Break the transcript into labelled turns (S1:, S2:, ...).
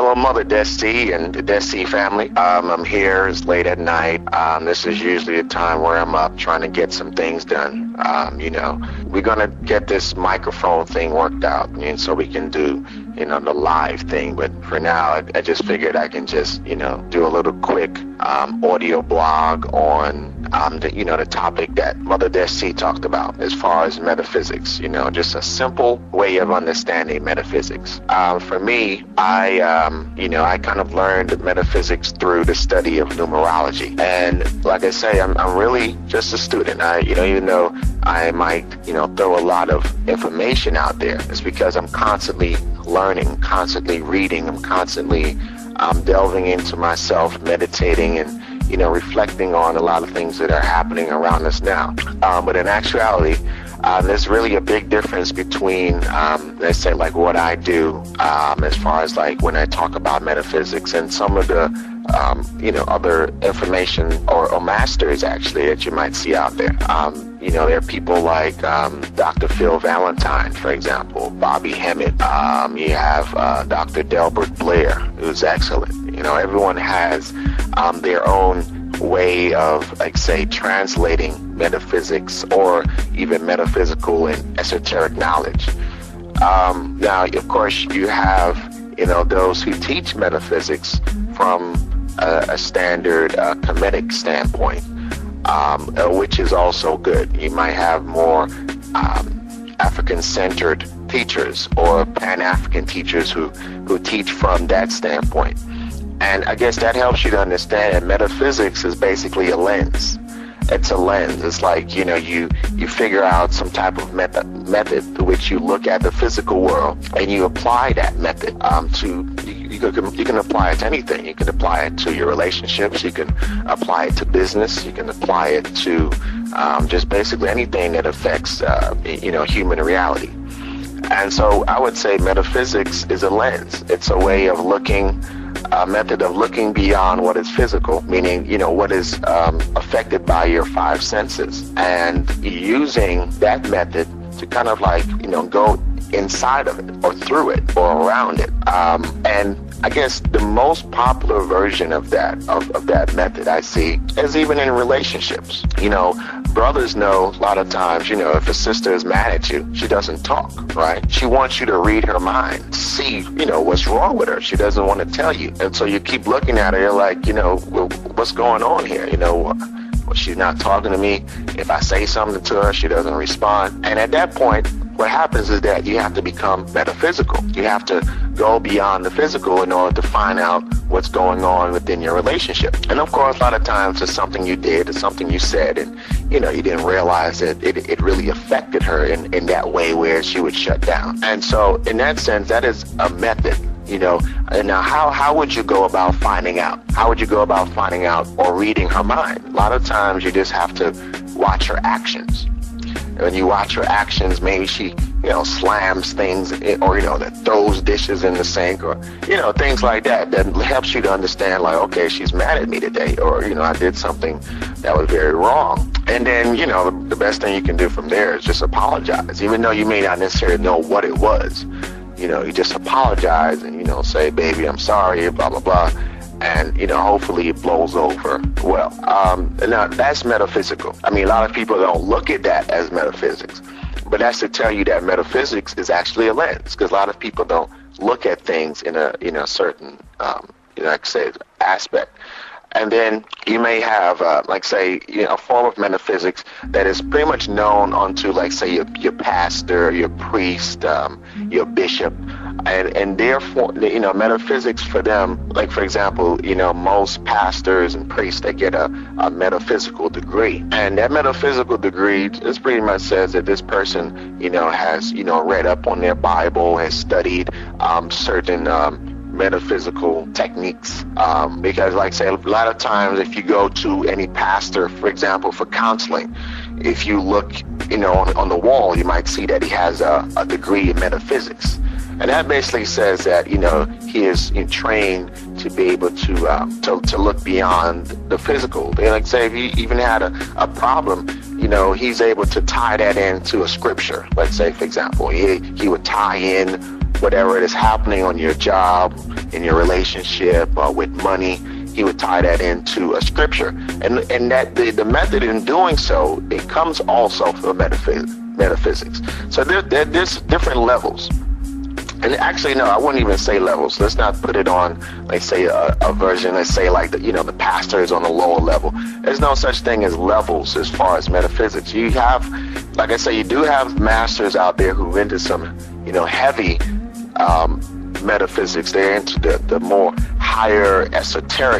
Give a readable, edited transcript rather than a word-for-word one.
S1: Hello, Mother Desi and the Desi family. I'm here. It's late at night. This is usually a time where I'm up trying to get some things done. We're going to get this microphone thing worked out, and so we can do, the live thing. But for now, I just figured I can just, do a little quick audio blog on the topic that Mother Desi talked about as far as metaphysics. Just a simple way of understanding metaphysics. For me, I kind of learned metaphysics through the study of numerology. And like I say, I'm really just a student. Even though I might, throw a lot of information out there, it's because I'm constantly learning, constantly reading, I'm constantly delving into myself, meditating, and reflecting on a lot of things that are happening around us now. But in actuality, there's really a big difference between, let's say, like what I do as far as like when I talk about metaphysics and some of the, other information or masters actually that you might see out there. There are people like Dr. Phil Valentine, for example, Bobby Hemmett. You have Dr. Delbert Blair, who's excellent. Everyone has their own way of, like, say, translating metaphysics or even metaphysical and esoteric knowledge. Now, of course, you have, those who teach metaphysics from a standard Kemetic standpoint, which is also good. You might have more African-centered teachers or Pan-African teachers who teach from that standpoint. And I guess that helps you to understand that metaphysics is basically a lens. It's a lens. It's like, you figure out some type of method through which you look at the physical world and you apply that method you can apply it to anything. You can apply it to your relationships. You can apply it to business. You can apply it to just basically anything that affects, human reality. And so I would say metaphysics is a lens. It's a way of looking, a method of looking beyond what is physical, meaning, what is affected by your five senses, and using that method to kind of like, go inside of it or through it or around it. And I guess the most popular version of that method I see is even in relationships. Brothers know a lot of times, if a sister is mad at you, she doesn't talk, right? She wants you to read her mind, see, what's wrong with her. She doesn't want to tell you. And so you keep looking at her, you're like, well, what's going on here? Well, she's not talking to me. If I say something to her, she doesn't respond. And at that point, what happens is that you have to become metaphysical. You have to go beyond the physical in order to find out what's going on within your relationship. And of course, a lot of times it's something you did, it's something you said, and you didn't realize that it really affected her in that way where she would shut down. And so in that sense, that is a method. And now how would you go about finding out? How would you go about finding out or reading her mind? A lot of times you just have to watch her actions. When you watch her actions, maybe she, slams things or, that throws dishes in the sink or, things like that. That helps you to understand, like, okay, she's mad at me today, or, I did something that was very wrong. And then, the best thing you can do from there is just apologize, even though you may not necessarily know what it was. You just apologize and, say, baby, I'm sorry, blah, blah, blah. And, hopefully it blows over well. Now, that's metaphysical. I mean, a lot of people don't look at that as metaphysics. But that's to tell you that metaphysics is actually a lens, because a lot of people don't look at things in a certain, like say, aspect. And then you may have, a form of metaphysics that is pretty much known onto, like, say, your pastor, your priest, your bishop. And therefore, metaphysics for them, like, for example, most pastors and priests, they get a metaphysical degree. And that metaphysical degree just pretty much says that this person, has, read up on their Bible, has studied certain metaphysical techniques, because, like, say, a lot of times if you go to any pastor, for example, for counseling, if you look, on the wall, you might see that he has a degree in metaphysics. And that basically says that, he is trained to be able to look beyond the physical. And like, say, if he even had a problem, he's able to tie that into a scripture. Let's say, for example, he would tie in whatever it is happening on your job, in your relationship, with money. He would tie that into a scripture, and that the method in doing so, it comes also from metaphysics. So there's different levels. And actually, no, I wouldn't even say levels. Let's not put it on, like, say, a version, let's say, like, the pastor is on a lower level. There's no such thing as levels as far as metaphysics. You have, like I say, you do have masters out there who into some, heavy metaphysics. They're into the more higher esoteric